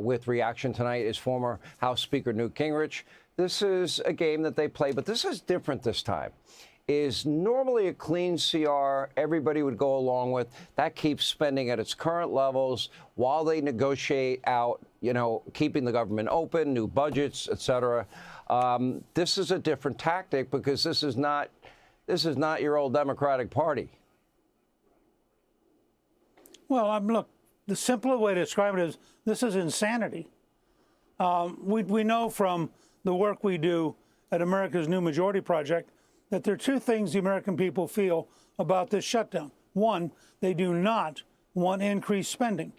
With reaction tonight is former House Speaker Newt Gingrich. This is a game that they play, but this is different this time. Is normally a clean CR everybody would go along with. That keeps spending at its current levels while they negotiate out, keeping the government open, new budgets, et cetera. This is a different tactic because this is not your old Democratic Party. Well, look, the simpler way to describe it is this is insanity. We know from the work we do at America's New Majority Project that there are two things the American people feel about this shutdown. One, they do not want increased spending.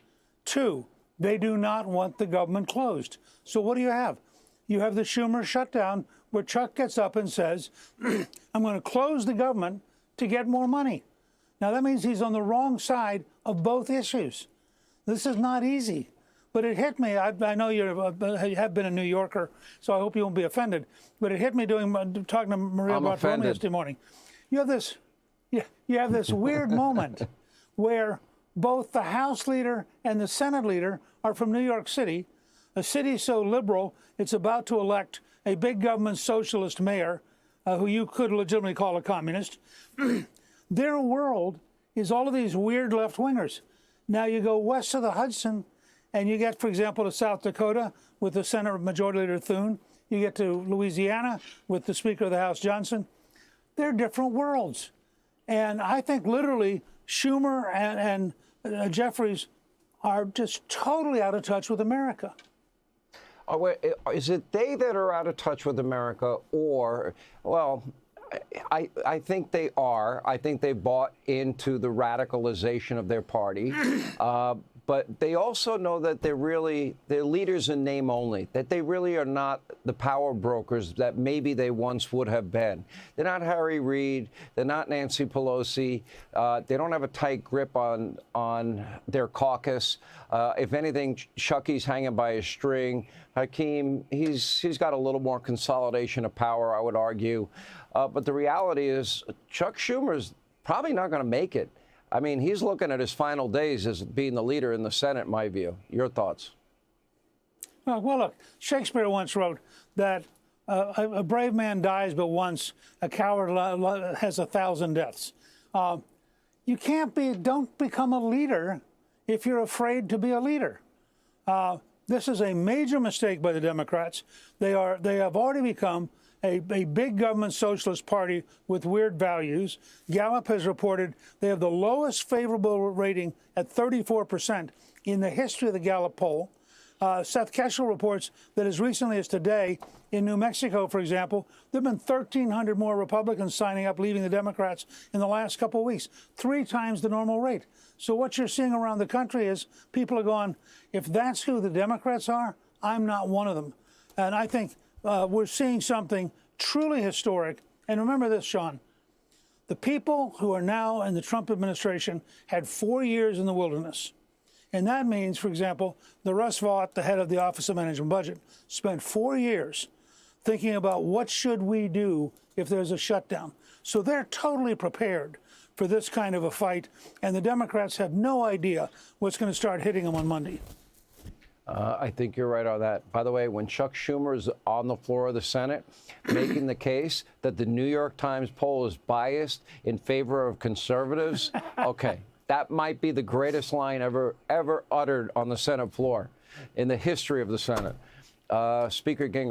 Two, they do not want the government closed. So what do you have? You have the Schumer shutdown where Chuck gets up and says, I'm going to close the government to get more money. Now, that means he's on the wrong side of both issues. This is not easy, but it hit me. I know you have been a New Yorker, so I hope you won't be offended. But it hit me talking to Maria Bartiromo yesterday morning. You have this weird moment where both the House leader and the Senate leader are from New York City, a city so liberal it's about to elect a big government socialist mayor, who you could legitimately call a communist. Their world is all of these weird left-wingers. Now you go west of the Hudson, and you get, for example, to South Dakota with the Senate Majority Leader Thune. You get to Louisiana with the Speaker of the House, Johnson. They're different worlds. And I think literally Schumer and Jeffries are just totally out of touch with America. Is it they that are out of touch with America, or, well, I think they are. I think they bought into the radicalization of their party. But they also know that they're leaders in name only, that they really are not the power brokers that maybe they once would have been. They're not Harry Reid. They're not Nancy Pelosi. They don't have a tight grip on their caucus. If anything, Chucky's hanging by a string. Hakeem, he's got a little more consolidation of power, I would argue. But the reality is Chuck Schumer's probably not going to make it. I mean, he's looking at his final days as being the leader in the Senate, in my view. Your thoughts? Well, look, Shakespeare once wrote that a brave man dies but once, a coward has 1,000 deaths. Don't become a leader if you're afraid to be a leader. This is a major mistake by the Democrats. They have already become a big government socialist party with weird values. Gallup has reported they have the lowest favorable rating at 34% in the history of the Gallup poll. Seth Keshel reports that as recently as today, in New Mexico, for example, there have been 1,300 more Republicans signing up, leaving the Democrats in the last couple of weeks, 3 times the normal rate. So what you're seeing around the country is people are going, if that's who the Democrats are, I'm not one of them. And I think we're seeing something truly historic. And remember this, Sean, the people who are now in the Trump administration had 4 years in the wilderness. And that means, for example, the Russ Vought, the head of the Office of Management Budget, spent 4 years thinking about what should we do if there's a shutdown. So they're totally prepared for this kind of a fight. And the Democrats have no idea what's going to start hitting them on Monday. I think you're right on that. By the way, when Chuck Schumer is on the floor of the Senate making the case that the New York Times poll is biased in favor of conservatives, okay, that might be the greatest line ever uttered on the Senate floor in the history of the Senate. Speaker Gingrich.